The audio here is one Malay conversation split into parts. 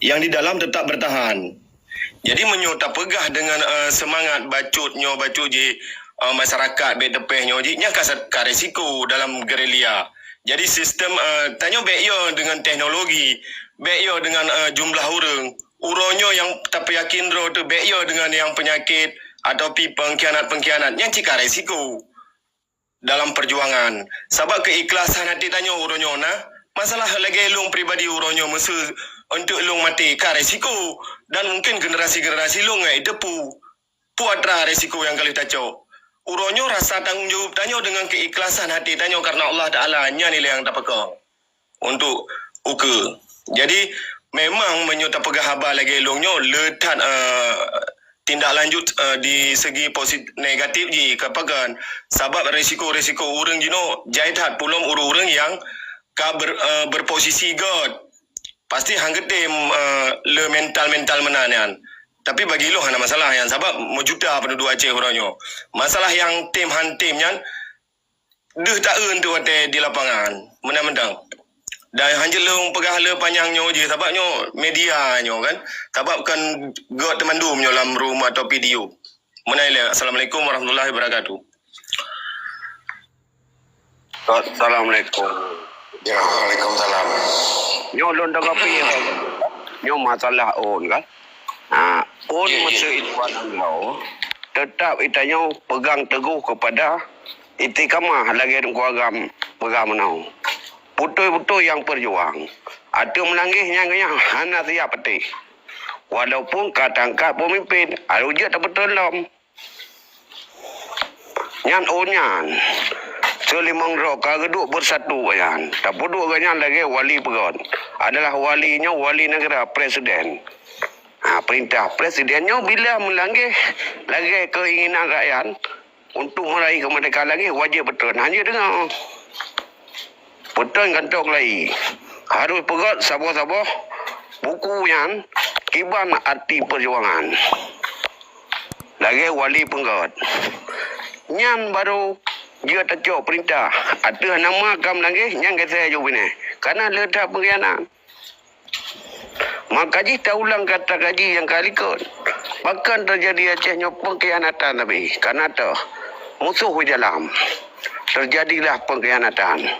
yang di dalam tetap bertahan. Jadi menyo tak pegah dengan semangat bacutnyo je masyarakat be tepehnya je nya ka resiko dalam gerilya. Jadi sistem tanyo be yo dengan teknologi, be yo dengan jumlah uronyo yang tak yakin ro tu be yo dengan yang penyakit atau pengkhianat yang cika resiko dalam perjuangan. Sebab keikhlasan hati tanyo uronyo na masalah lagi long pribadi uronyo masa untuk long mati ka resiko dan mungkin generasi-generasi long itu puatra resiko yang kali taco. Uronyo rasa tanggungjawab tanyo dengan keikhlasan hati tanyo karena Allah Taala nya nilai yang tapaka untuk uke. Jadi memang menyuta pegah haba lagi longnya letak tindak lanjut di segi positif negatif ji kapagan sebab resiko-resiko urang jino jaitat pulom urang yang berposisi god pasti hanggetim le mental menanian. Tapi bagi lo hana masalah yang sebab mejuta penduduk Aceh orangnya. Masalah yang tim nyan deh tak tu di lapangan. Menang-menang. Dan hanjil long pegah le panjangnya je sebabnya medianya kan. Sebab kan god temandum dalam rumah atau video. Menaila. Assalamualaikum warahmatullahi wabarakatuh. Assalamualaikum. Ya, Waalaikumsalam. Nyo lon dah kapi nyo masalah on kan. On masa itu Allah tetap itanya pegang teguh kepada istiqamah lagi keluarga pegang menau. Betul-betul yang perjuang. Ada menangisnya hana siap peti. Walaupun katangkat pemimpin, alu je tak betul lom. Nyan onyan. Selimang rok kaduk bersatu yan. Tak peduk ganyan lagi wali pegon. Adalah walinya wali negara presiden. Perintah presidennya bila melanggar lagi keinginan rakyat untuk meraih kemerdekaan lagi wajib betul. Hanya dengar betul kantok lagi harus pegat sabar-sabar buku yang kiban arti perjuangan lagi wali penggat nyan baru dia tecok perintah ada nama kam lagi yang saya jawab ini karena letak pengkhianat. Maka kita ulang kata gaji yang kali kot. Bahkan terjadi Acehnya pengkhianatan tapi karena tu musuh di dalam terjadilah pengkhianatan.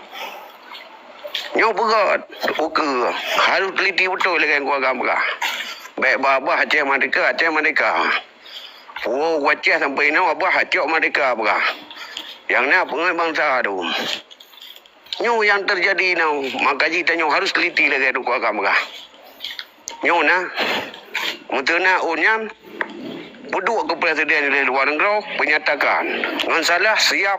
Nyo berat, uke harus teliti betul dengan keluarga mereka. Baik babah Aceh Merdeka. Oh, Aceh sampai ni babah Aceh Merdeka mereka. Yang ni pengen bangsa tu. Nyo yang terjadi now, maka kita nyo harus teliti lagi dengan keluarga mereka. Nyo na mutuna unyan buduk ke presiden dari luar negara menyatakan dengan salah siap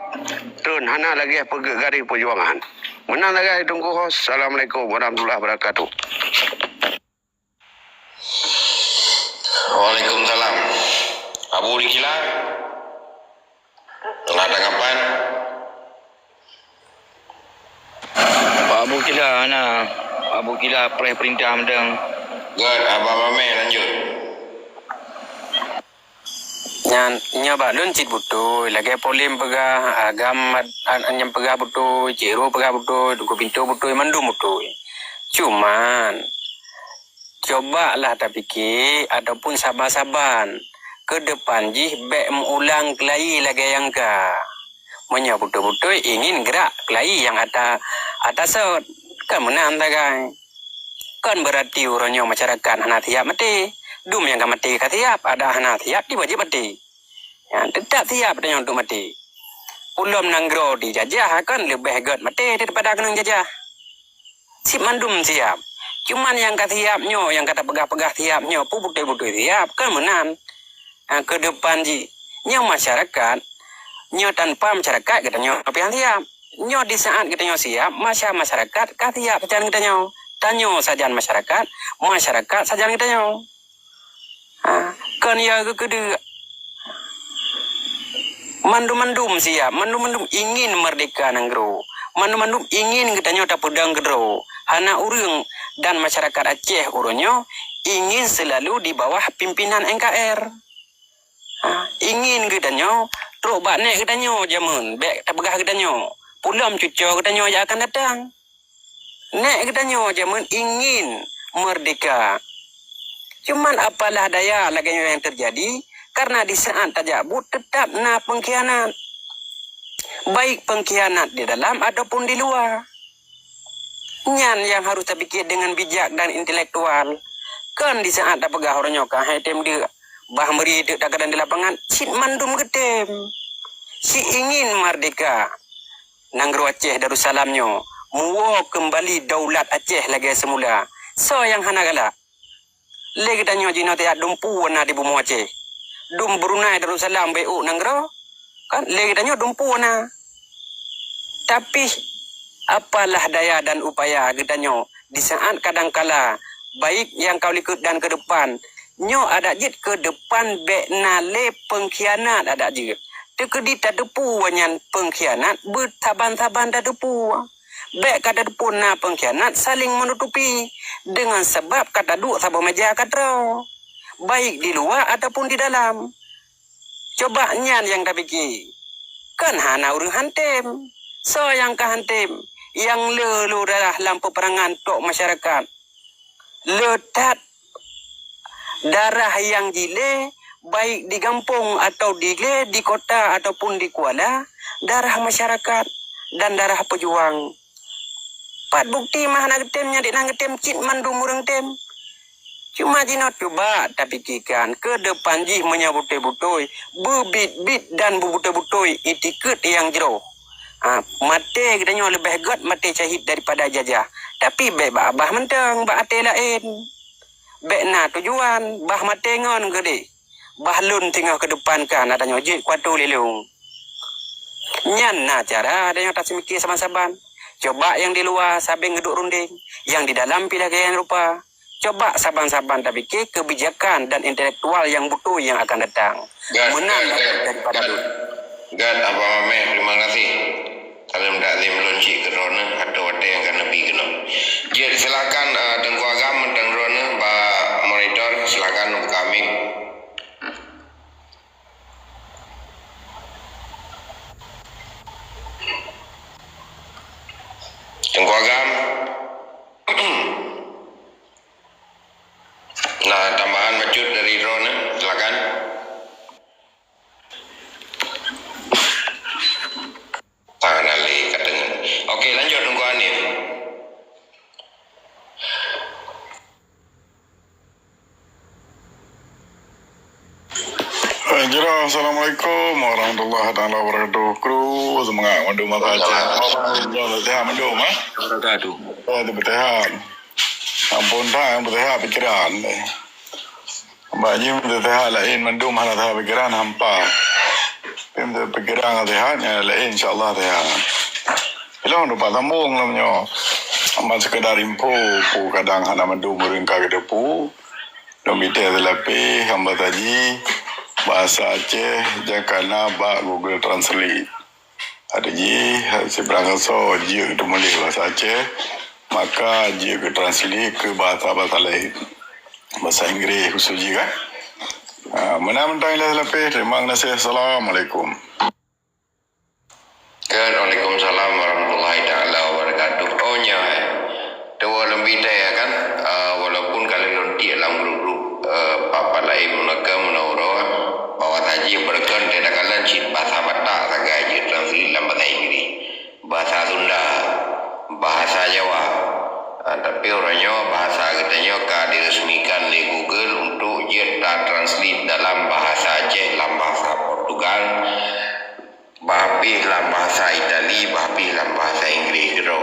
turun hana lagi pergi garis perjuangan. Menang lagi tunggu host. Assalamualaikum warahmatullahi wabarakatuh. Waalaikumsalam. Abu Dikila, ada tanggapan? Pak Abu Kila, Abu Kila perintah mendeng. Good, Abang Mame lanjut. Nya ba lun cit butuh lagi polim pegah agam anyam pegah butuh ciro pegah butuh duku pintu butuh mandum butuh. Cuman cobalah tapi ki ataupun sabar-saban ke depan jih be mengulang kelai lagi yang ka. Menya butuh-butuh ingin gerak kelai yang atas kan menang tagai. Kan berarti urangnya masyarakat hana tiap mati. Dum yang mati katiap ada hana tiap diwajib mati. Ya, tetap tiap dengan untuk mati. Ulum nanggro dijajah kan lebih god mati daripada kena jajah. Si mandum siap. Cuman yang katiapnya, yang kata pegah-pegah tiapnya, butuh-butuh tiap kan menang. Ke depan ji, nyo masyarakat, nyo tanpa masyarakat kita nyo apa yang tiap. Nyo di saat kita nyo siap, masyarakat katiap sajan kita nyo. Tanyo sajan masyarakat sajan kita nyo. Kan ya kedua mandum siap, mandum ingin merdeka nanggro. Mandum ingin kita nyo tak pedang gedro. Hana urang dan masyarakat Aceh urunyo ingin selalu di bawah pimpinan NKR. Ingin kita nyo teruk bak nek kita nyo jamun, bek tak pegah kita nyo. Pulam cucu kita nyo yang akan datang. Nek kita nyo jamun ingin merdeka Cuman apalah daya lagi yang terjadi karena di saat tajabut tetap pengkhianat. Baik pengkhianat di dalam ataupun di luar. Nyan yang harus terpikir dengan bijak dan intelektual. Kan di saat tak pegah orang nyoka tem dia bah meri tak kadang di lapangan cit mandum getem. Si ingin merdeka. Nanggro Aceh Darussalamnyo muwo kembali daulat Aceh lagi semula. So yang hana galak. Lagi tanyo jino tiap dumpu na di bumi Aceh. Dum Brunei Darussalam BU nanggro. Kan lagi tanyo dumpu na. Tapi apalah daya dan upaya getanyo di saat kadangkala baik yang kau likut dan ke depan nyo ada jit ke depan be nale pengkhianat ada jit. Tekedi tak depu wanyan pengkhianat bertaban-taban dah depu. Bek kata depu na pengkhianat saling menutupi dengan sebab kata duk sabar meja katrau. Baik di luar ataupun di dalam. Coba nyan yang dah fikir. Kan hana urang hantem. So yang kahantem. Yang lelu adalah lampu perangan tok masyarakat. Letak darah yang jile baik di kampung atau di kota ataupun di Kuala, darah masyarakat dan darah pejuang. Pat bukti mah nak temnya di nang tem cit mandum urang tem. Cuma jinot coba tak fikirkan ke depan jih menyabut-butoi, bebit-bit dan bebut-butoi itikut yang jero. Mati katanya lebih god mati syahid daripada jajah. Tapi baik bah menteng bah ate lain. Baik na tujuan bah mati ngon gede. Bah lun tinggal ke depan kan adanya jik kuatu lilung. Nyan na cara adanya tak semikir saban-saban. Coba yang di luar sampai ngeduk runding, yang di dalam pilih gaya rupa. Coba saban-saban tak fikir kebijakan dan intelektual yang butuh yang akan datang. Menang daripada dulu. Gad, Abang Ameh, terima kasih. Salam taklim lonci ke Rona atau ada yang kena pergi kena. Jadi silakan Tengku Agam dan Rona, Pak Monitor, silakan untuk kami. Tengku Agam. Nah, tambahan macut dari Rona, silakan. Tangan Ali katanya. Oke, lanjut Tengku Hanif. Assalamualaikum warahmatullahi wabarakatuh. Kru semangat mandum saja. Sehat mandum Wabarakatuh. Itu bertehat. Ampun tak bertehat pikiran. Banyak bertehat lain mandum hana tehat pikiran hampa. Pem pikiran tehatnya lain insyaallah tehat. Ilong lupa sambung namanya. Amat sekedar info kadang hana mandum ringka ke depu. Domite telapi hamba tadi bahasa Aceh jakana ba Google Translate. Ada ji seberang so ji itu mulai bahasa Aceh maka ji ke translate ke bahasa lain. Bahasa Inggeris khusus ji kan. Menang-menang lebih terima kasih. Assalamualaikum. Waalaikumsalam warahmatullahi taala wabarakatuh. Oh nya. Dewa lebih daya kan walaupun kalian lonti dalam grup-grup papa lain menaka menawar bahwa haji berkan tidak kalian cint bahasa Batak saga haji translate dalam bahasa Inggris, bahasa Sunda, bahasa Jawa. Tapi orangnya bahasa katanya diresmikan di Google untuk dia translate dalam bahasa Aceh, dalam bahasa Portugal, bahapih dalam bahasa Itali, bahapih dalam bahasa Inggris gitu.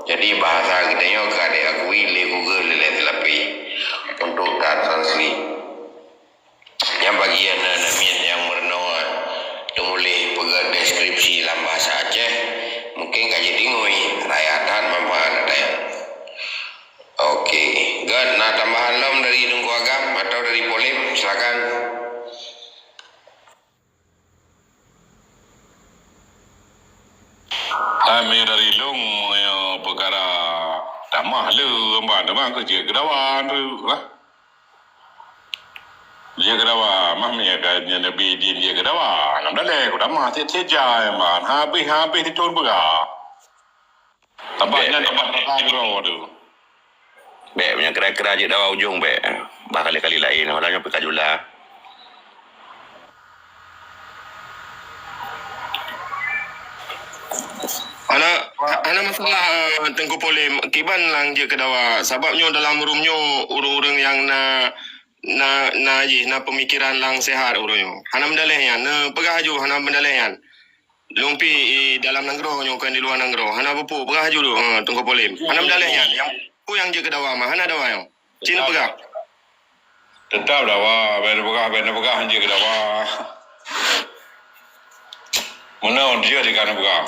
Jadi bahasa katanya diakui di Google lebih untuk translate. Yang bagian namian yang merenung temulih pegang deskripsi dalam bahasa Aceh mungkin kaji dingui rakyatan mampaan ada yang oke. God, nak tambahan lom dari Tengku Agam atau dari Polim silakan. Kami dari Long perkara tamah lu ambang kerja kedawan tu lah. Dia kedawa, mamnya kan Nabi dia kedawa. Nam dalek udah mah seja man. Habis di turun berah. Tampaknya tempat bro tu. Bek punya kera-kera je dawa ujung bek. kali-kali lain walanya pekajula. Ana masalah Tengku Polim kiban lang je kedawa sebabnya dalam rumnya urang-urang yang na pemikiran lang sehat urangnya. Hana mendalehnya na pegahaju hana mendalehnya. Lumpi dalam nanggro nyo kan di luar nanggro. Hana bepu pegahaju tu Tengku Polim. Hana mendalehnya yang je kedawa mah hana dawa yang. Cina pegah. Tetap dawa, benda pegah hanje ke dawa. Mana dia di kana pegah.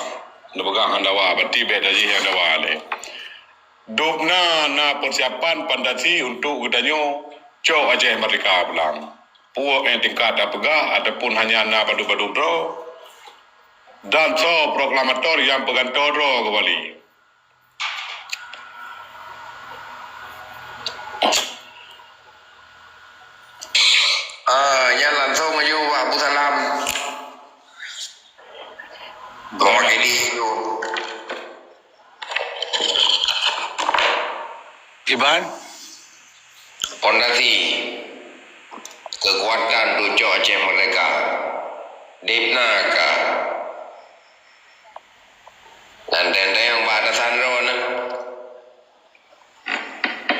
Na pegah hang dawa, berarti beda je yang dawa le. Dopna na persiapan pandasi untuk kedanyo cok Aceh Merdeka pulang. Puak yang tingkat pegah ataupun hanya na padu-padu dro. Dan so proklamator yang pegantor dro kembali. Yan langsung aja Abu Salam. Mewakili itu. Iban, Fondasi Kekuatan Duco Aceh Merdeka Dipna ka dan tenda yang pada Sandro na.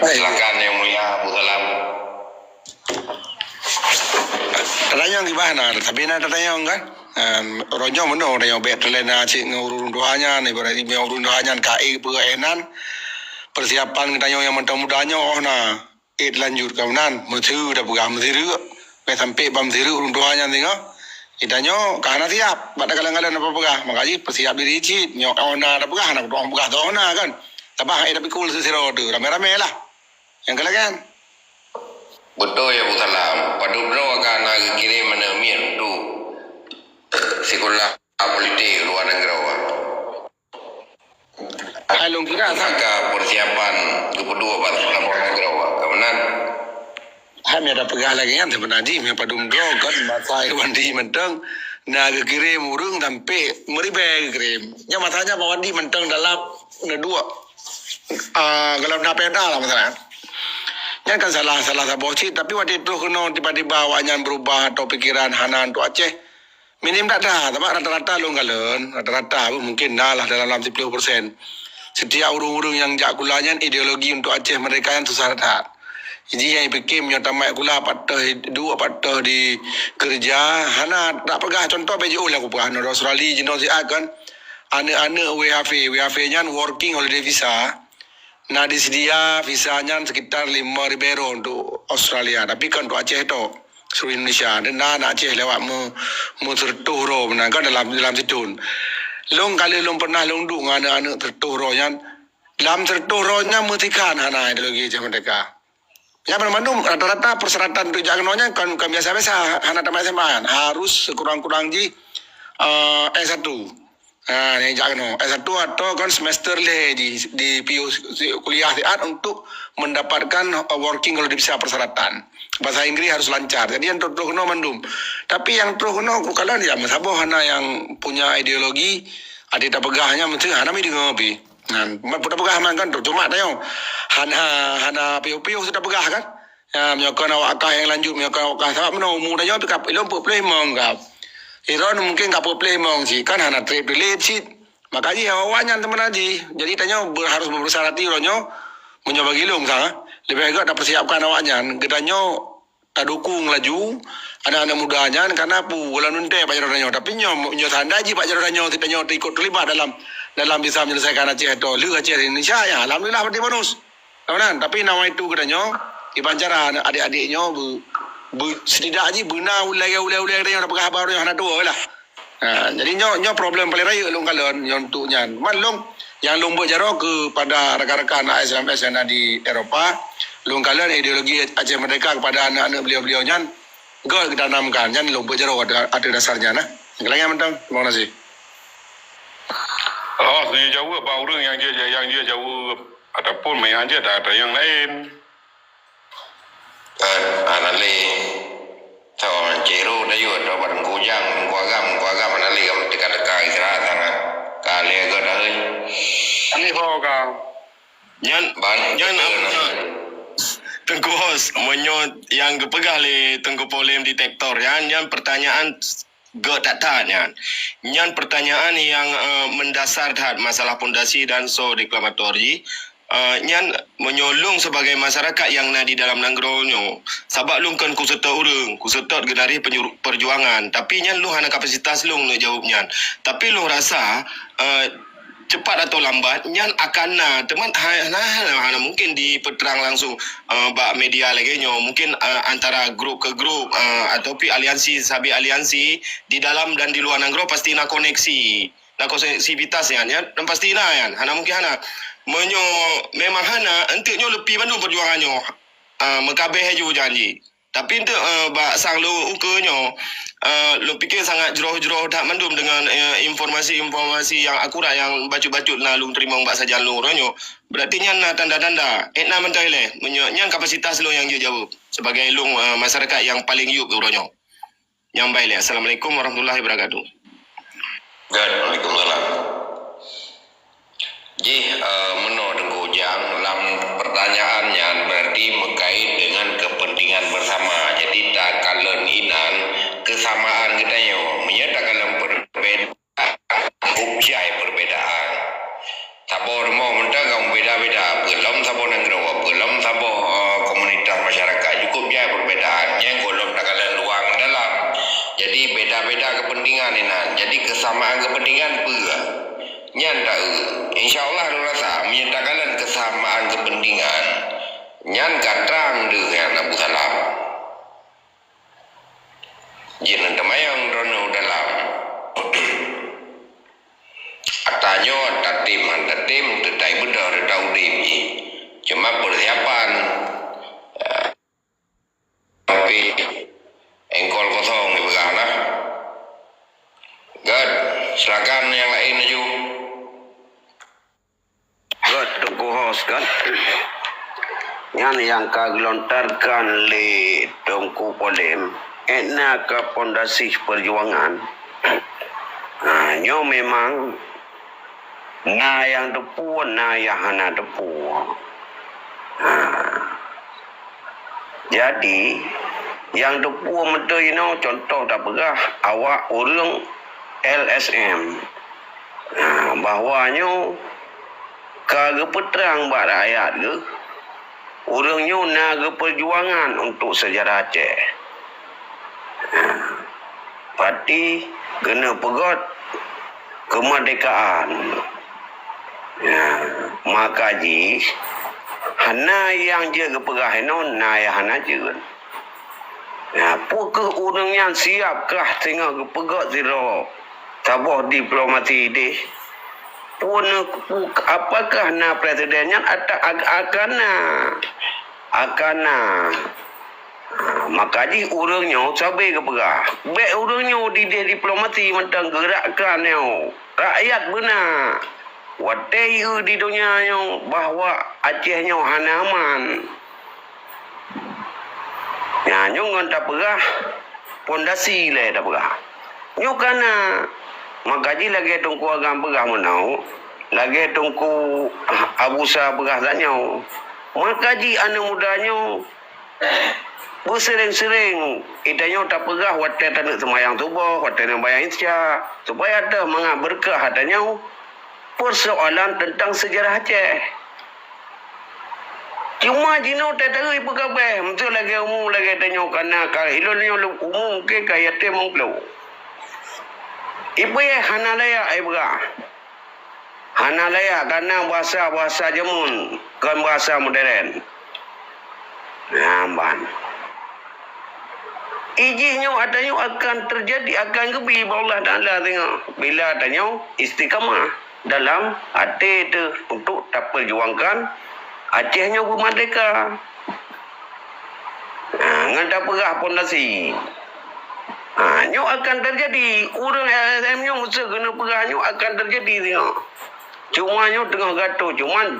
Silakan yang mulia Abu Salam. Tanya gimana? Tapi nak tanya kan? Ronyo mana orang yang bet lena cik ngurun doanya ni berarti ngurun doanya kai perenan persiapan kita yang muda-mudanya lanjut kawanan mesti dah pegang mesti sampai bam mesti urun doanya tengok itanya karena siap pada kalang-kalang apa pegah makanya persiap diri cik nyok ona dah pegah nak doang pegah ona kan tabah tapi cool sesiro tu rame-rame lah yang kalangan. Betul ya Abu Salam. Padubro akan kirim mana mir tu sekolah politik luar negara. Alung kira Maka persiapan kedua pada luar negara. Kemudian kami ada pegah lagi kan sebenarnya yang padum dro kan masa wandi menteng nak kirim urung sampai meribe kirim. Yang masanya wandi menteng dalam dua kalau nak peda lah masalah. Yang kan salah sabocit tapi waktu itu kena tiba-tiba awaknya berubah atau pikiran Hanan tu Aceh minim tak dah tapi rata-rata long galon rata-rata mungkin dah lah dalam 10%. Setiap urung-urung yang jak kulanya ideologi untuk Aceh mereka yang susah dah. Jadi yang bikin tamat kula patah dua patah di kerja Hana tak pegah contoh BJO lah aku pegah Australia jenis kan anak-anak WHV nya working holiday visa. Nah disedia visanya sekitar 5,000 euro untuk Australia. Tapi kan untuk Aceh tu seluruh Indonesia. Dan nak Aceh lewat mu tertuh kan dalam situ. Long kali long pernah long dung anak-anak tertuh nya. Dalam tertuh nya mutikan hana ideologi Aceh Merdeka. Ya Bandung rata-rata persyaratan untuk jangannya kan biasa-biasa hana tamat SMA harus sekurang-kurang S1. Yang jangan S1 atau kan semester le di PU kuliah siat untuk mendapatkan working kalau bisa persyaratan. Bahasa Inggris harus lancar. Jadi yang terus mandum. Tapi yang terus kalau dia masabo hana yang punya ideologi ada tak pegahnya mesti hana mi ngopi. Nah, punya pegah man kan cuma tayo. Hana PU sudah pegah kan. Ya menyokong awak yang lanjut menyokong awak sebab mana umur dah jawab kap ilmu play menggap. Iron mungkin kapal play mong si kan hana trade relate si makanya awaknya teman aji jadi tanya harus berusaha hati ronyo mencoba gilung sah lebih agak dapat persiapkan awaknya gedanyo tak dukung laju anak-anak mudanya karena pu bulan nunte pak jaranyo tapi nyo tanda ji pak jaranyo tidak nyo ikut terlibat dalam bisa menyelesaikan Aceh itu lu Aceh Indonesia ya alhamdulillah berarti bonus kawan tapi nama itu gedanyo di pancara adik-adiknya setidaknya benar ulai yang dapat khabar yang ada dua lah. Jadi nyo problem paling raya long kalon yang untuknya. Man long yang long berjaro kepada rakan-rakan ASEAN yang ada di Eropah, long kalon ideologi Aceh Merdeka kepada anak-anak beliau-beliaunya gol kita tanamkan yang long berjaro ada dasarnya nah. Kelengah mentang. Terima kasih. Oh, dia jawab apa orang yang dia jawab ataupun yang dia ada yang lain. Anali tahu ceru dah juga dapat kujang kuagam anali kamu dekat-dekat istirahat tangan kali agak dah Ani ho ka. Yan ban yan Tengku Hos menyot yang kepegah le Tengku Polem detektor yan pertanyaan tak yan. Yan pertanyaan yang mendasar tat masalah pondasi dan so deklamatori. Yan menyolong sebagai masyarakat yang na di dalam nangronyo. Sabab lung kan kuserta genari perjuangan. Tapi yan lung hana kapasitas lung nak jawab yan. Tapi lung rasa cepat atau lambat nyan akan teman hana mungkin dipeterang langsung bak media lagi nyo mungkin antara grup ke grup ataupun aliansi sabi aliansi di dalam dan di luar nanggro pasti nak koneksivitas yan dan pasti yan hana mungkin hana menyo memang hana entiknyo lebih bandung perjuangannya mekabeh ju janji tapi untuk bak sang lu ukenyo lu fikir sangat jeroh-jeroh tak mandum dengan informasi-informasi yang akurat yang bacut-bacut na lu terima mbak saja lu ronyo berarti nyan tanda-tanda etna mentai le nyan kapasitas lu yang dia jawab sebagai lu masyarakat yang paling yup ronyo yang baik le. Assalamualaikum warahmatullahi wabarakatuh. Waalaikumsalam. Ji menurut Tengku Ujang dalam pertanyaannya berarti mengkait dengan kepentingan bersama. Jadi tak kalen inan kesamaan kita yo menyatakan dalam perbedaan upjai perbedaan. Sabor mau mentang beda-beda belum sabor nanggro belum sabor komunitas masyarakat cukup jai perbedaannya golong tak kalen luang dalam. Jadi beda-beda kepentingan inan. Jadi kesamaan kepentingan pula. Nyan tak insyaallah lu rasa menyatakan kesamaan kepentingan nyan katrang dengan Abu Salam jin temayang rono dalam atanyo tatim tetai bedar daudim cuma persiapan tapi engkol kosong di begana God silakan yang lain aja. Tengku Hos kan yang kagelontarkan le Tengku Polem etna ke pondasi perjuangan nyo memang na yang depu na yang hana depu jadi yang depu metu contoh tak pegah awak urang LSM bahawanya kagak peterang bak rakyat ke orangnya naga perjuangan untuk sejarah Aceh parti kena pegot kemerdekaan maka ji hana yang je kepegah ino na ya hana je apakah orangnya siapkah tengah kepegot zero tabah diplomasi deh pun apakah na presidennya akan maka di urangnya cabai ke pegah be urangnya di diplomasi mentang gerakkan rakyat benar watai di dunia bahwa Acehnya hana aman nyong tak pegah pondasi le tak pegah nyokana maka ji lagi Tengku agam pegah menau lagi Tengku abusa pegah tanya maka ji anak mudanya bersering-sering itanya tak pegah watai tanah semayang tubuh watai nak bayang isya supaya ada mengat berkah adanya persoalan tentang sejarah Aceh cuma jino tak tahu ibu kabeh betul lagi umum lagi tanya kerana kalau hilulnya umum ke kaya temang pelu ibu hana layak ibu hana layak karena bahasa jemun kan bahasa modern namban izinnya adanya akan terjadi akan kebi Allah Ta'ala tengok bila adanya istiqamah dalam hati itu untuk tak perjuangkan Acehnya merdeka ngan tak perah pondasi nyo akan terjadi urang LSM nyo usaha kena perah nyo akan terjadi tengok cuma nyo tengah gaduh cuman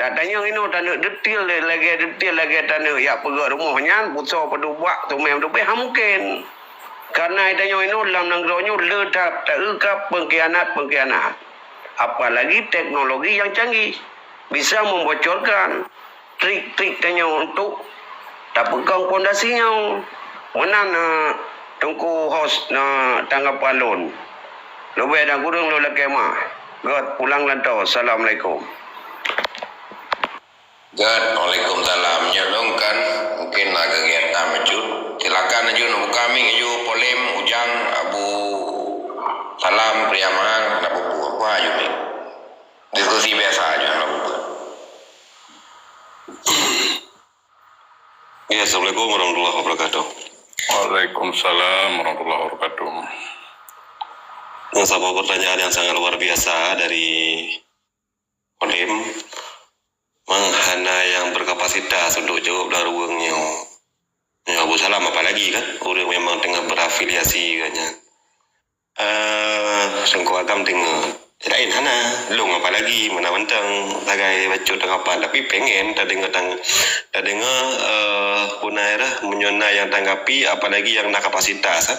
tak tanya ini tanah detail lagi tanah ya perah rumahnya pusau padu buat tu memang tu mungkin karena itanya ini dalam negara nyo letak tak pengkhianat apalagi teknologi yang canggih bisa membocorkan trik-trik tanya untuk tak pegang pondasinya. Mana tungku host na tanggapan lon. Lebih dah kurang lo lagi mah. God pulang lantau. Assalamualaikum. God, Waalaikumsalam. Nyolong kan mungkin nak kegiatan majud. Silakan aju nombor kami aju polem ujang Abu Salam Priamang nak buku apa aju ni. Diskusi biasa aja nak buku. Ya, Assalamualaikum warahmatullahi wabarakatuh. Waalaikumsalam warahmatullahi wabarakatuh. Sebuah pertanyaan yang sangat luar biasa dari Olim. Menghana yang berkapasitas untuk jawab dari ruangnya. Ya, Abu Salam apalagi kan? Orang memang tengah berafiliasi katnya. Sengkau agam tengah. Lain hana, long apalagi menang-mentang sebagai bacot tanggapan. Tapi pengen tak dengar punai menyonai yang tanggapi apalagi yang nak kapasitas.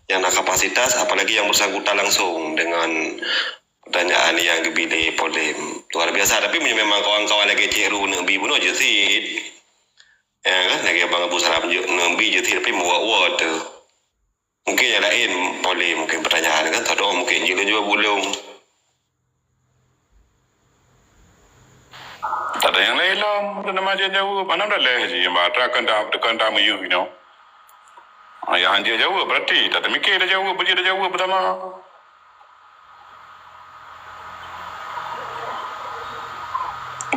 Yang nak kapasitas apalagi yang bersangkutan langsung dengan pertanyaan yang dipilih Polem. Luar biasa. Tapi memang kawan-kawan lagi ceru Nabi pun aja sih. Ya kan? Lagi Abang Abu Salam Nabi je sih. Tapi muak-muak tu. Mungkin yang lain Polem. Mungkin pertanyaan kan. Tak tahu mungkin juga belum. Tak ada yang lain lah. Ada macam jauh. Mana dah leh je. Yang bahagia kan dah meyu, you know. Yang dia jauh berarti. Tak termikir dah jauh. Berjaya dah jauh pertama.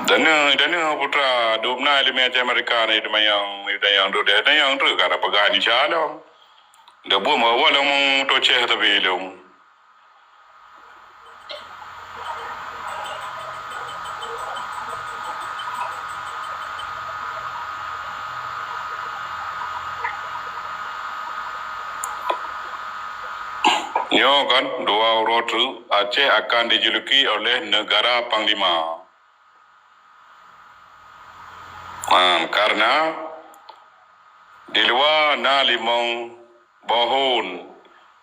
Dana putra. Dubna ilmu macam mereka ni. Yang tu dia. Yang tu kan apa gani syalam. Dia buat awal yang mengtoceh tapi ilmu. Nyo kan dua rotu Aceh akan dijuluki oleh negara Panglima. Karena di luar na limong bahun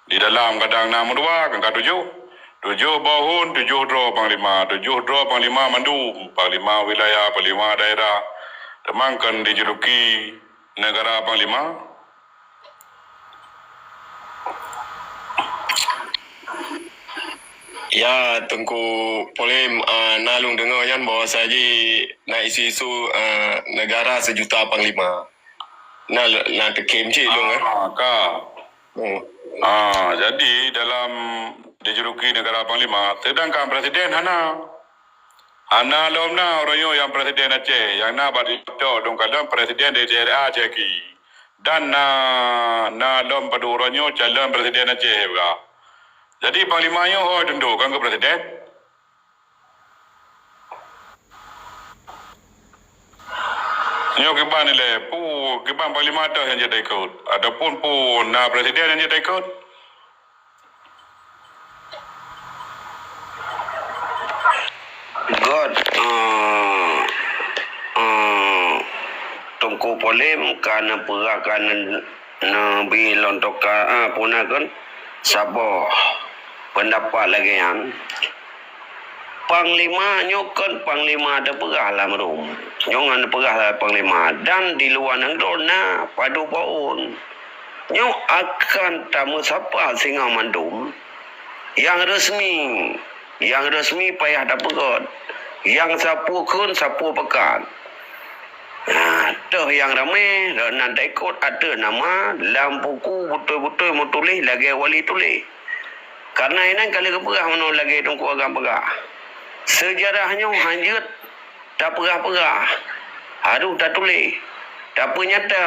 di dalam kadang na dua kan tujuh bahun 7 draw Panglima 7 draw Panglima Mandum Panglima wilayah Panglima daerah temangkan dijuluki negara Panglima. Ya, Tengku Polem nalung dengar kan bahawa saja nak isu-isu negara sejuta panglima. Nak tekem cik long Jadi dalam dijuluki negara Panglima, sedangkan Presiden Hana lomna orang yang Presiden Aceh, yang nak bagi betul dong kalau Presiden DJRA Aceh ki. Dan na lom pada orangnya calon Presiden Aceh juga. Jadi Panglima yang tundukkan ke Presiden. Nyo kiban ni le, kiban Panglima dah yang jadi ikut. Adapun na Presiden yang jadi ikut. God, Tungku Polem karena perakan Nabi lontokan punakan Sabah pendapat lagi yang Panglima nyokan Panglima ada perah lah merum nyong ada perah lah Panglima dan di luar negara padu paun nyong akan tamu siapa singa mandum yang resmi payah ada perut yang sapu kun sapu pekan. Tuh yang ramai nanti ikut ada nama dalam buku betul-betul mau tulis lagi wali tulis. Karena ini kali keperah mana lagi tunggu agam perah. Sejarahnya hanyut tak perah-perah. Aduh tak tulis. Tak nyata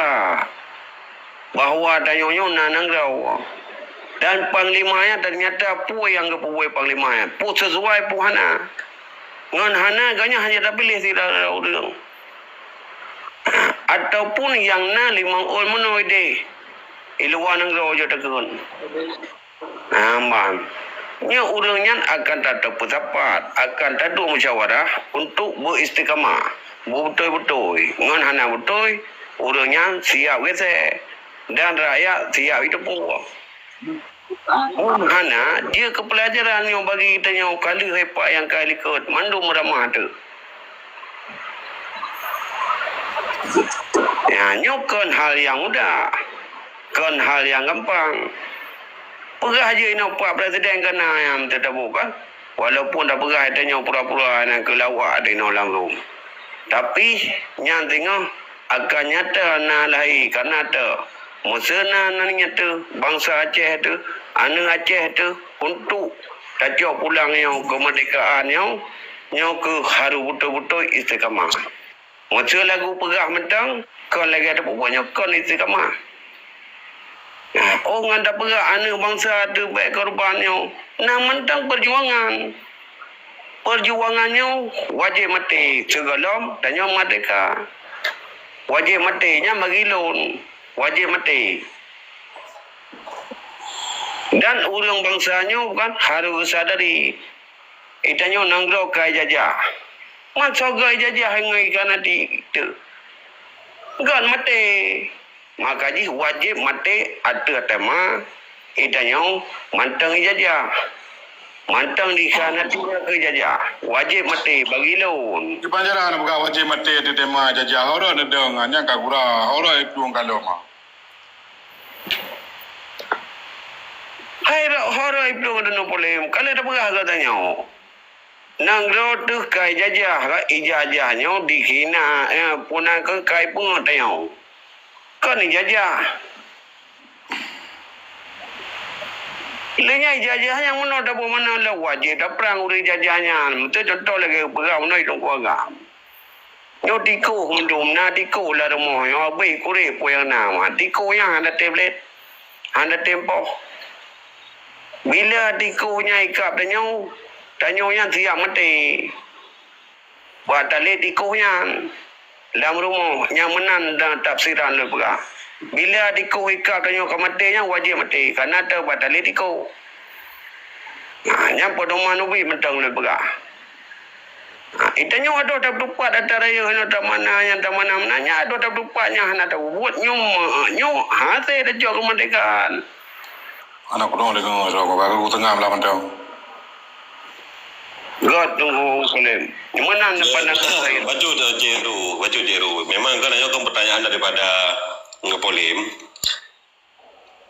bahawa tanya nanang rau. Dan panglimanya ternyata pu yang kepuai panglimanya. Pu sesuai pu hana. Ngan hana ganya hanya tak pilih tidak rau dulu. Ataupun yang na limang on menoi de iluan ang rojo takun aman nya urangnya akan tak tepat akan tak ada musyawarah untuk beristiqamah betul-betul ngan hana betul urangnya siap wese dan rakyat siap itu pun hana dia kepelajaran yang bagi kita yang kali hepa yang kali ikut mandu meramah tu Nyokon hal yang mudah. Kan hal yang gampang. Perah je nak Pak Presiden kena yang tertabuk kan. Walaupun dah perah tanya pura-pura nak ke lawak di dalam room. Tapi yang tengok akan nyata na lahir karena tu. Musana na nyata bangsa Aceh tu, anak Aceh tu untuk tajak pulang yang kemerdekaan yang ke haru betul-betul istiqamah. Masa lagu perah mentang, kau lagi ada pokoknya kau istiqamah. Orang dah berat anak bangsa tu baik korbannya. Nak mentang perjuangan. Perjuangannya wajib mati segalam dan yang merdeka. Wajib matinya magilun. Wajib mati. Dan orang bangsanya kan harus sadari. Itanya nanggro kai jajah. Masa kai jajah hangai kana di itu. Gan mati. Maka ji wajib mati ada tema itanya mantang ijazah. Mantang di sana tidak ke jajah. Wajib mati bagi laun. Di Banjaran bukan wajib mati di tema jajah. Orang ada dengannya kagura. Orang itu kalau mah. Hai hora itu ada no problem. Kalau ada pegah katanya. Nang tu kai jajah ka ijazahnya dikina punang ke kai pun tanya. Kan ijazah. Lenya ijazah yang mana dah mana lah wajib dah perang uri ijazahnya. Mesti contoh lagi perang mana itu keluarga. Yo tiko mendum na tiko lah rumah. Yo abai kure poyang nama. Tiko yang ada tablet, ada tempo. Bila tiko nya ikap tanya yang siap mati. Buat tali tiko yang dalam rumah yang menan dan tafsiran le pula. Bila diko ikak tanya ke matinya wajib mati karena ada batali diko. Yang pedoman ubi mentang le pula. Itanya ada tak dupat antara yang tak mana yang tak mana menanya ada tak dupatnya hana tak buat nyum hasil dah jual kemerdekaan. Anak kudung dengan orang baru tengah melawan tahu. God tunggu Salim. Mana depan saya? Baca jeru. Memang kan hanya kan pertanyaan daripada Polim.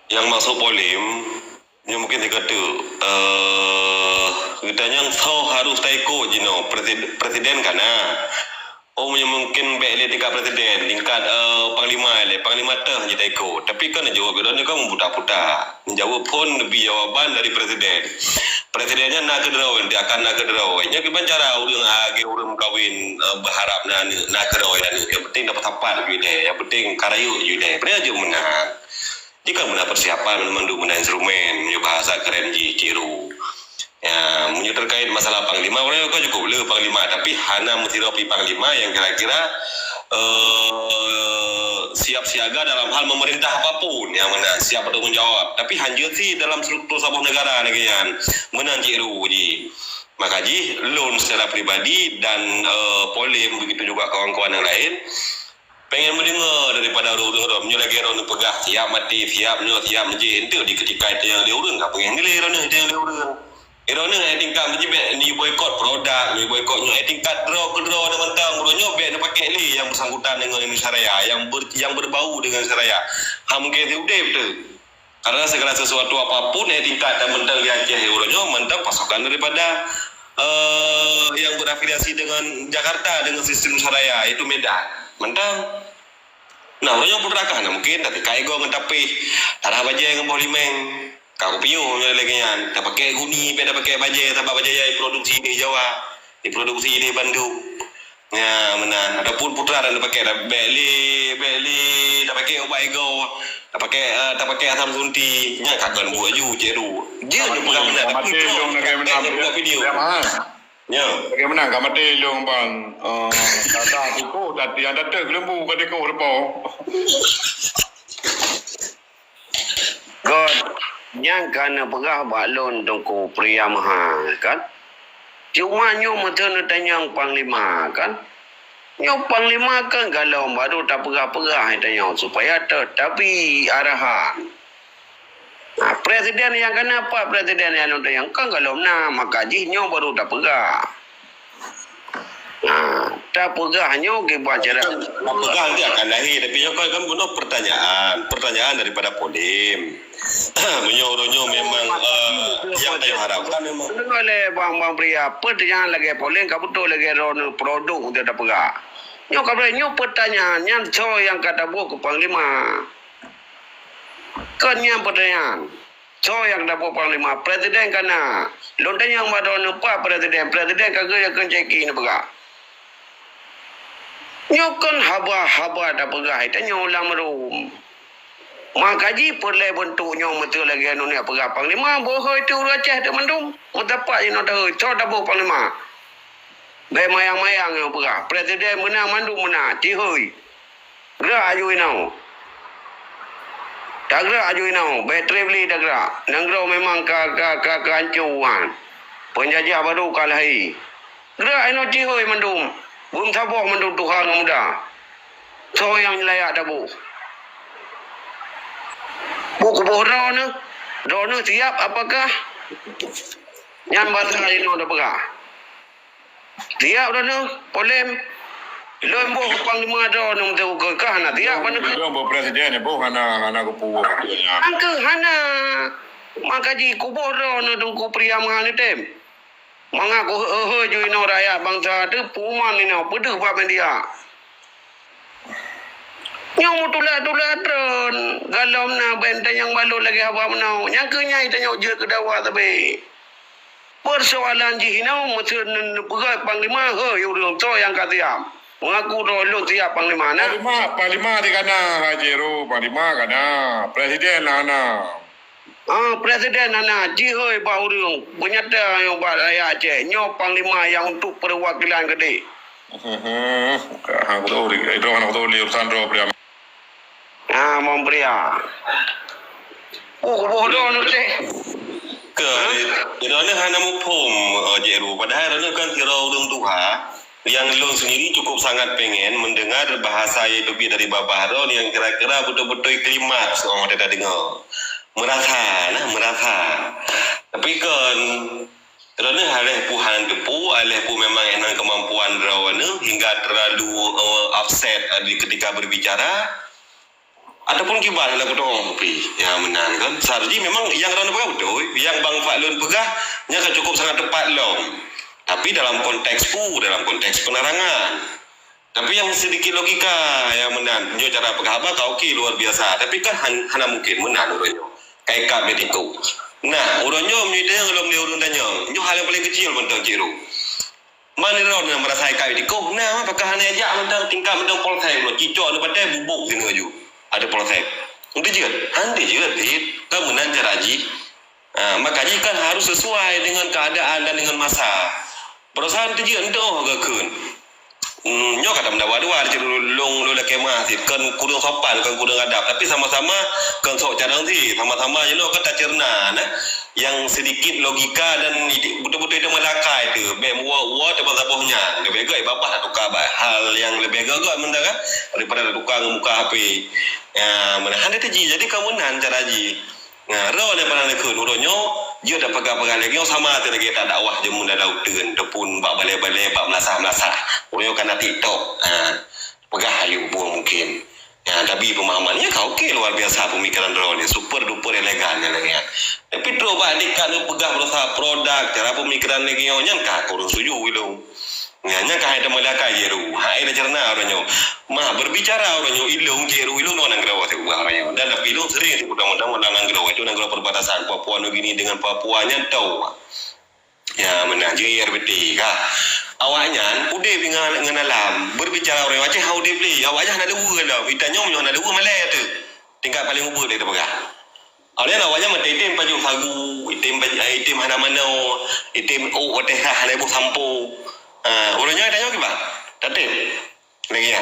Yang masuk Polim, yang mungkin dikata, katanya kau harus taiko jino presiden kana. Oh mungkin baik tingkat presiden, tingkat panglima teh je taiko. Tapi kan jawab dia kan budak-budak. Menjawab pun lebih jawaban dari presiden. Presidennya nak kedraw, dia akan nak kedraw. Nya ke cara orang kawin berharap nak kedraw yang penting dapat tepat juga. Yang penting karayu juga. Pernah aja menang. Jika menang persiapan memandu menang instrumen, menjadi bahasa keren ciru. Ya, menurut terkait masalah panglima, orang kan cukup le panglima, tapi hana mesti rapi panglima yang kira-kira siap siaga dalam hal memerintah apapun yang mana siap bertanggung jawab. Tapi hanya sih dalam struktur sebuah negara negerian menang ciru ji. Maka ji loan secara pribadi dan Polim begitu juga kawan-kawan yang lain pengen mendengar daripada orang-orang menyulagi orang pegah siap mati siap menji itu di ketika itu yang dia orang tak pengen nilai orang itu yang dia orang. Irona ai tingkat menjibet ni boykot produk, ni boykot nyo ai tingkat draw na mentang bronyo bet na pakai li yang bersangkutan dengan Indonesia Raya yang berbau dengan Indonesia Raya. Ha mungkin dia udah betul. Karena segala sesuatu apapun ai tingkat dan mentang di Aceh bronyo mentang pasukan daripada yang berafiliasi dengan Jakarta dengan sistem Indonesia Raya itu Medan. Mentang nah bronyo putrakan mungkin tapi kai go ngetapi arah baje yang Polimeng. Kau piu lagi kan, tak pakai guni, tak pakai baja, tak pakai baja produksi di Jawa, diproduksi di Bandung. Ya, mana? Adapun putra dan pakai beli, tak pakai obat ego, tak pakai asam sunti, nya kagan buat ju jeru. Je ni bukan benar. Mati long nak buat video. Ya. Bagaimana kau mati long bang? Kata tiku, tadi anda tergelembu kat tiku depo. God. Yang kana perah balon tungku pria mahal kan. Cuma nyo mata nak tanya panglima kan. Nyo panglima kan kalau baru tak perah-perah tanya supaya tetapi arahan. Presiden yang kena apa presiden yang tanya kan kalau nak maka ji nyo baru tak perah. ada pegahnya ke bacara. Apakah nanti akan lahir? Tapi yang kau kan bunuh pertanyaan daripada Polim. Menyorongnya memang yang saya harapkan memang. Dengar le bang pria, pertanyaan lagi Polim kabuto lagi ron produk dia ada pegah. Nyo kabre pertanyaan yang yang kata buku Panglima. Kanya pertanyaan. Yang dapat Panglima Presiden kana lontan yang madon apa Presiden kagak yang ceki ni pegah. Nyokon haba ada pegah itu nyolang merum. Makaji perle bentuknya betul lagi anu ni pegah Panglima boh itu Aceh tu mendum. Mutapak je nak tahu. Coba dapat Panglima. Be mayang-mayang yang pegah. Presiden menang mandum menang. Cihoi. Gerak aju inau. Tak gerak aju inau. Bateri beli tak gerak. Nanggro memang kehancuran. Penjajah baru kalahi. Gerak inau cihoi mandum. Belum sabok mandum Tuhan muda. So yang layak dah bu. Buku bohra Rona siap apakah? Yang bahasa inau dah pegah. Siap dah Polim. Lembo Panglima dah nak tahu ke hana tiap mana ke? Lembo presiden ni boh hana kupu katanya. Angke hana makaji kubur dah nak tunggu pria mahal tem. Mengaku ju ino rakyat bangsa tu puman ino pedih apa dia. Nyong mutulah tron galom na benteng yang balu lagi apa menau. Yang kenyai tanya je ke dawa tapi. Persoalan ji ino mesti pegai Panglima yo so yang katiam. Mengaku dulu siap Panglima na. Panglima di kana Haji Ru, Panglima kana presiden ana. Presiden ana jihoi baurung penyata yang baraya Aceh nyo Panglima yang untuk perwakilan gede. Hang tu itu kan tu urusan ro pria. Membria. Bodoh nu teh. Ke ini hanya mupum Jeru. Padahal ini kan kira orang Tuhan yang lo sendiri cukup sangat pengen mendengar bahasa itu dari Bapak Harun yang kira-kira betul-betul klimaks orang tidak dengar. Merasa. Tapi kan kerana halih puhan tepu, halih pu memang enang kemampuan rawana hingga terlalu upset ketika berbicara. Ataupun kibar lah kutong yang menang kan. Seharusnya memang yang rawana pegah betul. Yang Bang Faklun pegah, nya kan cukup sangat tepat long. Tapi dalam konteks penerangan. Tapi yang sedikit logika yang menang. Nyo cara pegah kau okey luar biasa. Tapi kan hana mungkin menang uronyo. Kayak kap betiko. Nah, uronyo menyita yang belum dia urun tanya. Nyo hal yang paling kecil mentang Ciro. Mana ron yang merasa kap betiko? Nah, apakah hana ajak mentang tingkat mentang polsek lo. Cicok ada patai bubuk sini aju. Ada polsek. Udah je. Ande je kan menang jaraji. Makanya kan harus sesuai dengan keadaan dan dengan masa. Perasaan tu je entah ke kun. Nyo kata mendawa-dawa je long lo kemah si kan kudung sopan kan kudung adab tapi sama-sama kan sok cadang si sama-sama je lo kata cerna yang sedikit logika dan betul-betul itu melakai tu be muat depan sabohnya lebih gay bapak nak tukar hal yang lebih gagak mentang kan daripada tukar muka HP menahan dia ji jadi kamu nan cara ji ro le pada nekun uronyo dia dah pegang-pegang lagi sama tu lagi tak dakwah je mun dah teun tepun bak balai-balai bak melasah-melasah uronyo kana TikTok pegah ayu buang mungkin tapi pemahamannya kau okey luar biasa pemikiran ro ni super duper elegannya lagi tapi tro balik kan pegah berusaha produk cara pemikiran lagi nya ka kurang setuju wilung nya ka ada melaka jeru hai dah cerna oranyo mah berbicara oranyo ilung jeru ilung no nang grawa tu oranyo dan tapi ilung sering mudah-mudahan nang grawa itu nang grawa perbatasan Papua Nugini dengan Papua nya tahu ya menang je RBT ka awaknya udah dengan alam berbicara orang Aceh how they play awaknya nak dua lah ditanya nyo nak dua malai tu tingkat paling ubur dia pegang awaknya awaknya mata item baju sagu item mana-mana item oteh hale bu sampo orangnya tanya ke bang tatim lagi ya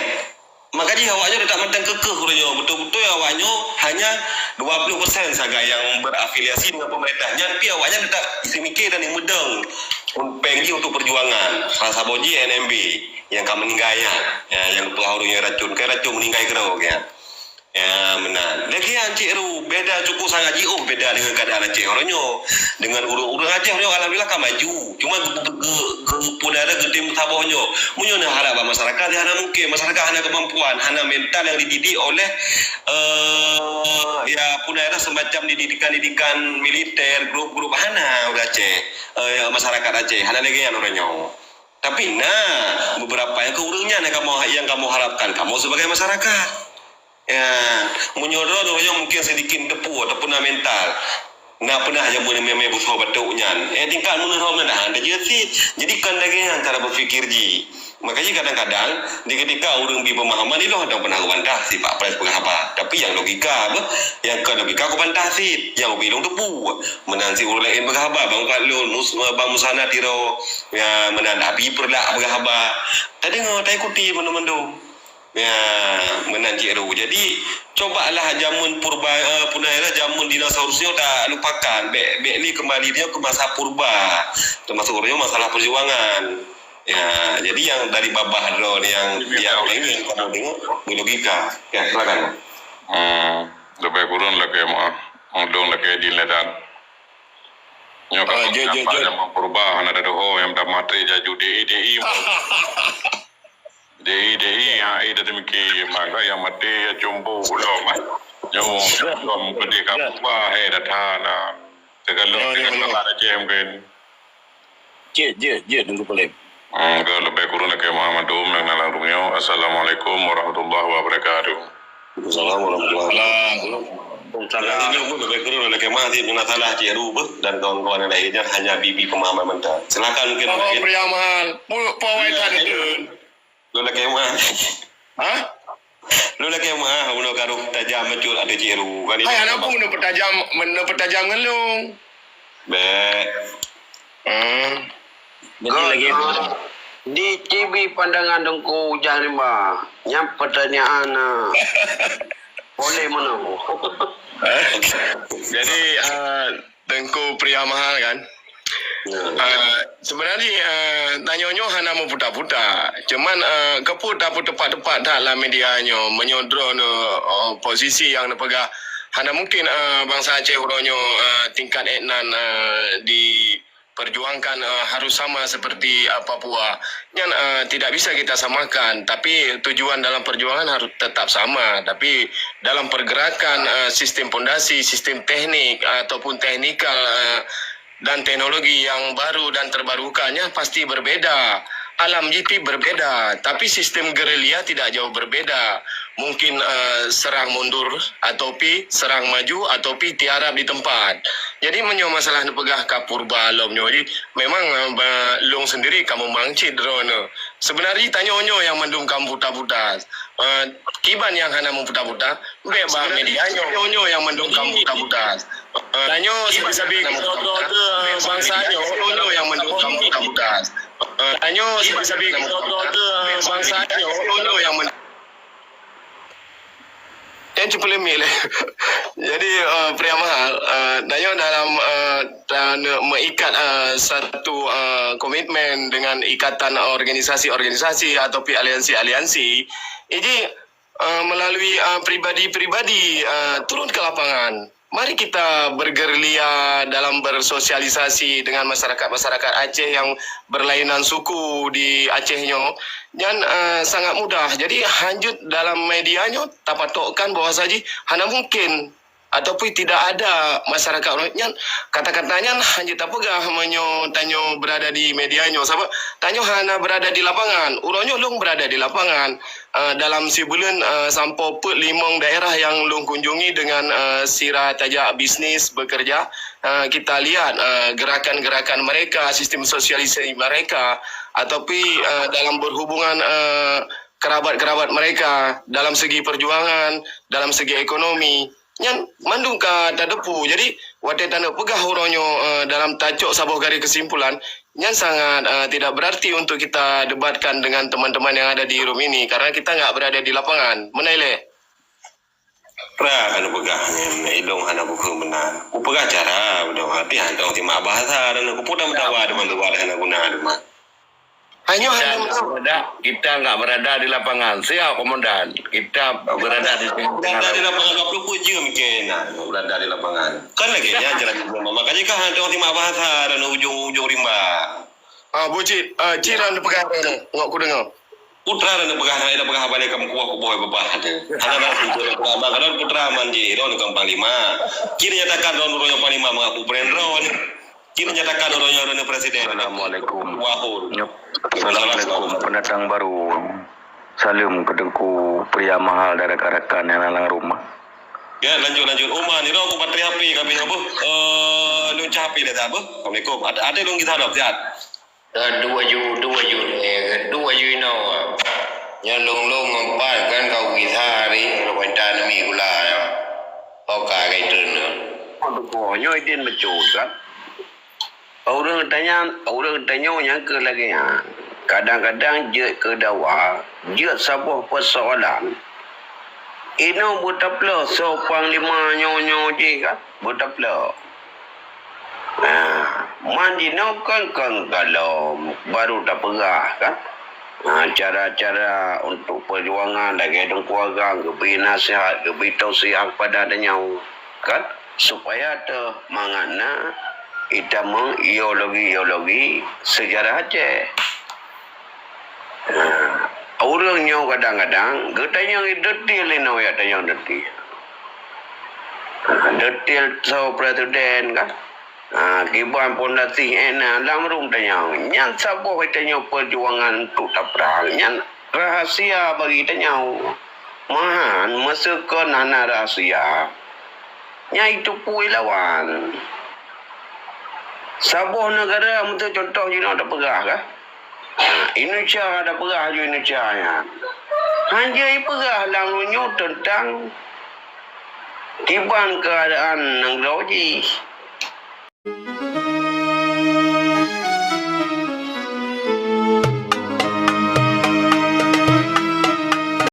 makanya awaknya tak mentang kekeh orangnya betul-betul awaknya hanya 20% saja yang berafiliasi dengan pemerintahnya tapi awaknya tak isi mikir dan yang medang pergi untuk perjuangan rasa boji NMB yang kami meninggalnya yang pengawalnya racun meninggal kerau ya Ya, benar. Lagi Encik Ru, beda cukup sangat jauh beda dengan keadaan Aceh orangnya. Dengan urang-urang Aceh orangnya alhamdulillah kan maju. Cuma pudara getim tabohnya. Munyo nak harap masyarakat hana mungkin, masyarakat hana kemampuan, hana mental yang dididik oleh ya pudara semacam didikan militer, grup-grup hana udah Aceh. Masyarakat Aceh hana lagi yang orangnya. Tapi beberapa yang keurangnya yang kamu harapkan kamu sebagai masyarakat. Ya, menyodor orang mungkin sedikit tepu ataupun mental. Nak pernah aja boleh memang butuh batuknya. Tingkat menurut mana dah. Jadi kan lagi cara berfikir ji. Makanya kadang-kadang di ketika orang berpemahaman ni lo ada pernah bantah si Pak Pres apa. Tapi yang logika apa? Yang ke logika aku bantah si. Yang bilong tepu. Menansi orang lain berkhabar. Bang Patlun, Bang Musana Tiro, ya menandapi perlak berkhabar. Tadi ngau tak ikuti mana-mana. Ya, menanti Ru. Jadi cobalah jamun punahira jamun dinosaurusnya dah lupakan. Bek ni kembali dia ke masa purba. Termasuk orangnya masalah perjuangan. Ya, jadi yang dari babah drone yang dia ini kamu tengok logika. Ya, silakan. Lebih kurang lagi dong lagi di ledan. Nyokap yang perubahan ada doh yang dah materi jaju DI DI yang ada demikian maka yang mati ya jumbo ulama yang pendidikan apa datana segala ada jem kan Je dulu boleh. Kalau lebih kurang lagi Muhammad dan nalarungnya. Assalamualaikum warahmatullahi wabarakatuh. Assalamualaikum warahmatullahi wabarakatuh. Ini pun lebih kurang lagi masih masalah Ciru dan kawan-kawan yang lainnya hanya bibi pemahaman mental. Silakan mungkin. Oh, pria mahal. Pawai tadi tu. Lu lagi mah. Hah? Lu lagi mah uno garuh tajam betul ada Ciru kan ini. Hai anak pun mana pertajam kan lu. Baik. Jadi lagi di TV pandangan dengku Jarimba yang pertanyaan boleh mana? Jadi Tengku pria mahal kan. Sebenarnya tanyonyo hana mau putar-putar. Cuman keput dapat tepat-tepat dalam medianya menyodro posisi yang nepegah. Hana mungkin bangsa Aceh uronyo tingkat etnan diperjuangkan harus sama seperti Papua. Yang tidak bisa kita samakan, tapi tujuan dalam perjuangan harus tetap sama. Tapi dalam pergerakan sistem pondasi, sistem teknik ataupun teknikal dan teknologi yang baru dan terbarukannya pasti berbeda. Alam GP berbeda, tapi sistem gerilya tidak jauh berbeda. Mungkin serang mundur, ataupun serang maju, ataupun tiarap di tempat. Jadi menyo masalah nepegah kapurba lomnyo. Jadi memang long sendiri kamu mangcit drone. Sebenarnya tanyonyo yang mendung kamu putar-putar. Kiban yang hana memputar-putar, beba medianyo yang mendung kamu putar-putar. Tanyo sabi-sabi bangsanya onyo yang mendung kamu putar-putar. Tanyo sabi-sabi bangsanya onyo yang yang cukup lemil. Jadi pria mahal Danyo dalam mengikat satu komitmen dengan ikatan organisasi-organisasi ataupun aliansi-aliansi. Jadi melalui pribadi-pribadi turun ke lapangan. Mari kita bergerilya dalam bersosialisasi dengan masyarakat-masyarakat Aceh yang berlainan suku di Acehnya. Dan sangat mudah. Jadi hanjut dalam medianya tapatokkan bahawa saja hanya mungkin ataupun tidak ada masyarakat orangnya kata-katanya hanjut apagah tanyo berada di medianya sebab tanyo hanya berada di lapangan uronyo long berada di lapangan dalam sebulan sampai 5 daerah yang long kunjungi dengan sirah tajak bisnis bekerja kita lihat gerakan-gerakan mereka sistem sosialisasi mereka ataupun dalam berhubungan kerabat-kerabat mereka dalam segi perjuangan dalam segi ekonomi yang mandung ka tadepu. Jadi wate tanda pegah uronyo dalam tajuk sabuh garis kesimpulan yang sangat tidak berarti untuk kita debatkan dengan teman-teman yang ada di room ini karena kita enggak berada di lapangan. Menaile. Pra kan pegah idong hana buku benar. Ku pegah cara udah hati hantong ti ma bahasa dan ku pudah mendawa dengan luar hana guna Hanya Kita hanya nggak berada, kita nggak berada di lapangan. Siap, Komandan. Kita berada di Berada di lapangan 20 je mungkin. Berada di lapangan. Kan lagi jalan rumah. Makanya kan ada orang timak bahasa dan ujung-ujung rimba. Bocik, ciran pegah ni. Ngok ku dengar. Putra dan pegah balik kamu kuah ku boy bebah ada. Ada pintu pertama kan putra manji ron kang panglima. Kini nyatakan ron yang panglima mengaku prendro. Kini nyatakan ron presiden. Assalamualaikum. Wahur. Assalamualaikum pendatang baru. Salam ke Tengku pria mahal dari rekan-rekan yang lalang rumah. Ya lanjut. Umar ni aku bateri HP kami apa? Luncah HP dah apa? Assalamualaikum. Ada dong kita hadap sihat. Dua ju no. Yang long empat kan kau kita hari rencana mi gula ya. Kau kagai turun. Untuk nyoidin mecut kan. Orang tanya yang ke lagi ya. Kadang-kadang je ke dawa, je sebuah persoalan. Ini butapla so panglima nyo je kan, butapla. Mandi no kan kalau baru dah perah kan. Cara-cara untuk perjuangan lagi ada keluarga, beri nasihat, beri tausiah kepada adanya kan, supaya ada mangana kita mengideologi sejarah Aceh. Orangnya kadang-kadang katanya detail ini ya, tanya detail. Detail so presiden kan. Kiban pun latih dalam rum tanya. Yang siapa tanya perjuangan untuk tak perang. Yang rahasia bagi tanya. Mahan masuk ke nana rahasia. Yang itu pui lawan. Sabah negara untuk contoh you ada perah kah? Indonesia ada perah je Indonesia nya. Hanya perah lalunya tentang kiban keadaan negara ji.